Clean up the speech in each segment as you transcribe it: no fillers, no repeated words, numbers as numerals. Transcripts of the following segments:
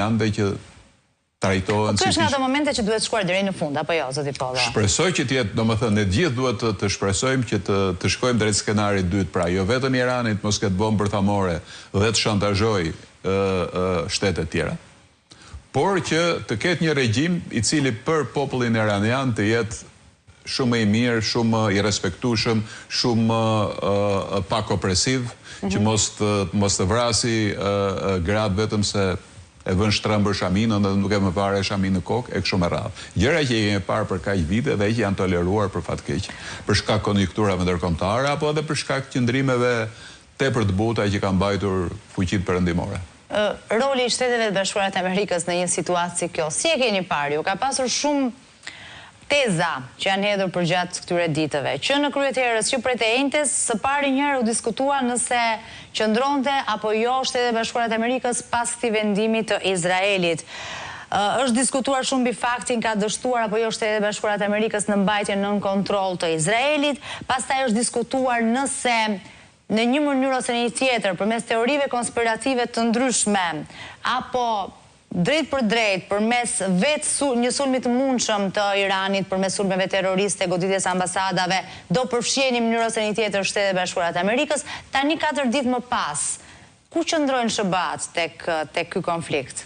janë dhe që trajtohen si... Kjo është nga ato momente që duhet shkuar deri në fund, apo jo, zoti Pollo? Shpresoj që t'jetë, domethënë, ne gjithë duhet të shpresojmë që të shkojmë drejt skenarit dytë, pra jo vetëm Iranit mos ketë bombë bërthamore dhe të shantazhoj shtetet tjera, por që të ketë një regjim i cili për popullin iranian të jetë shumë i mirë, shumë i respektueshëm, shumë pak opresiv, që mos të vrasi gratë vetëm se e vën shtrëmbër shaminën dhe nuk e më pare shamin në kokë, e kështu me radhë. Gjëra që jemi parë për kaq vite dhe që janë toleruar për fat keq, për shkak konjunkturave ndërkombëtare apo edhe për shkak qëndrimeve tepër të buta që kanë mbajtur fuqitë perëndimore. Roli i Shteteve të Bashkuara të Amerikës në një situatë si kjo, si e keni parë ju? Ka pasur shumë teza që janë hedhur përgjatë këtyre ditëve, që në kryeterës që prej të enjtes, së pari njëherë u diskutua nëse qëndronte apo jo Shtetet e Bashkuara të Amerikës pas këtij vendimi të Izraelit. Është diskutuar shumë mbi faktin ka dështuar apo jo Shtetet e Bashkuara të Amerikës në mbajtjen nën kontroll të Izraelit, pastaj është diskutuar nëse në një mënyrë ose në një tjetër, përmes teorive konspirative të ndryshme, apo drejt për drejt, përmes vetë një sulmi të mundshëm të Iranit, përmes sulmeve terroriste, goditjes ambasadave, do përfshiheni në mënyrë ose një tjetër Shtetet e Bashkuara të Amerikës, tani 4 ditë më pas, ku qëndrojnë SBA-t tek ky konflikt?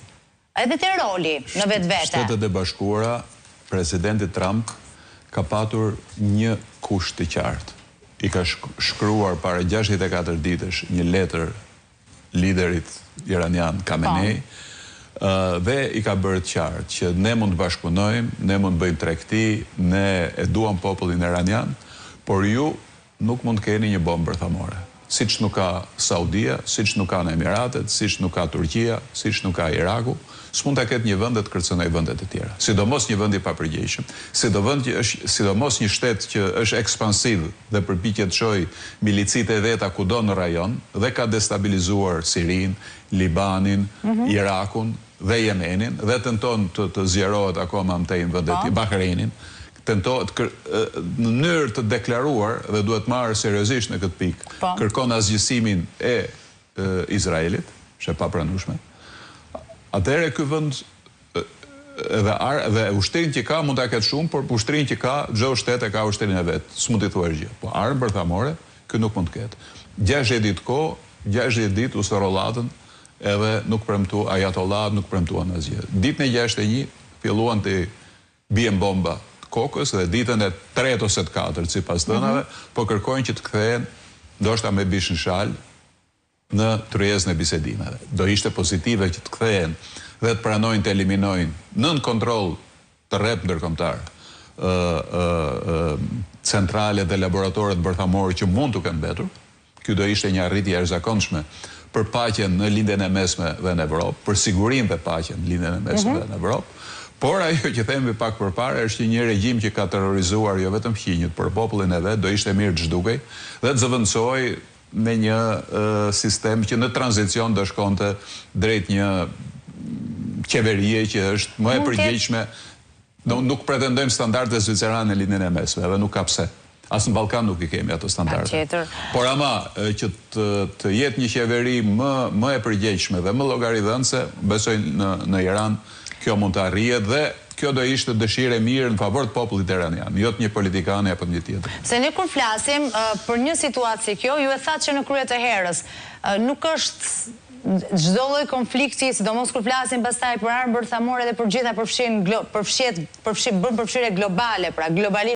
Edhe te roli në vetvete. Shtetet e Bashkuara, presidenti Trump ka patur një kusht të qartë. I ka shkruar para 64 ditësh një letër liderit iranian Khamenei, dhe i ka bërë të qartë që ne mund të bashkëpunojmë, ne mund të bëjmë tregti, ne e duam popullin iranian, por ju nuk mund të keni një bombë bërthamore. Siç nuk ka Saudia, siç nuk ka në Emiratet, siç nuk ka Turqia, siç nuk ka Iraku, s'mund ta ketë një vend të kërcënojë vendet e tjera. Sidomos një vend i papërgjegjshëm, sidomos një shtet që është ekspansiv dhe përpiqet të çojë milicit e veta kudo në rajon dhe ka destabilizuar Sirin, Libanin, Irakun dhe Jemenin dhe tenton të zgjerohet akoma më tej vendet i Bahreinin, tentohet në mënyrë të deklaruar dhe duhet marrë seriozisht në këtë pikë, kërkon asgjësimin e Izraelit, që e papranueshme. Atëherë ky vend dhe ushtrin që ka mund ta ketë shumë, por ushtrin që ka, çdo shtet e ka ushtrin e vet. S'mund t'i thuash gjë. Po armë bërthamore, ky nuk mund të ketë. 60 ditë kohë, 60 ditë u sorollatën, edhe nuk premtu ajatollat, nuk premtuan asgjë. Ditën e 61 filluan të bien bomba të kokës dhe ditën e 3 ose të 4 sipas dhënave, po kërkojnë që të kthehen ndoshta me bishën shal në tryezën e bisedimeve. Do ishte pozitive që të kthehen dhe të pranojnë të eliminojnë nën kontroll të rreth ndërkombëtar centrale dhe laboratoret bërthamore që mund të kenë mbetur. Ky do ishte një arritje e jashtëzakonshme për paqen në lindjen e mesme dhe në Evropë, për sigurinë dhe paqen në lindjen e mesme dhe në Evropë. Por ajo që themi pak përpara është që një regjim që ka terrorizuar jo vetëm Qinjët, por popullin e vet, do ishte mirë të zhdukej dhe të zëvendësoj me një sistem që në tranzicion do shkonte drejt një qeverie që është më e përgjegjshme. Nuk pretendojmë standarde zvicerane në lindjen e mesme, dhe nuk ka pse. As në Ballkan nuk i kemi ato standarde. Por ama që të jetë një qeveri më e përgjegjshme dhe më llogaridhënëse, besoj në Iran kjo mund të arrihet dhe kjo do ishte dëshirë e mirë në favor të popullit iranian, jo të një politikane apo një tjetër. Se ne kur flasim për një situatë si kjo, ju e thatë që në krye të herës, nuk është çdo lloj konflikti, sidomos kur flasim pastaj për armë bërthamore dhe për gjitha bën përfshirje globale, pra globalisht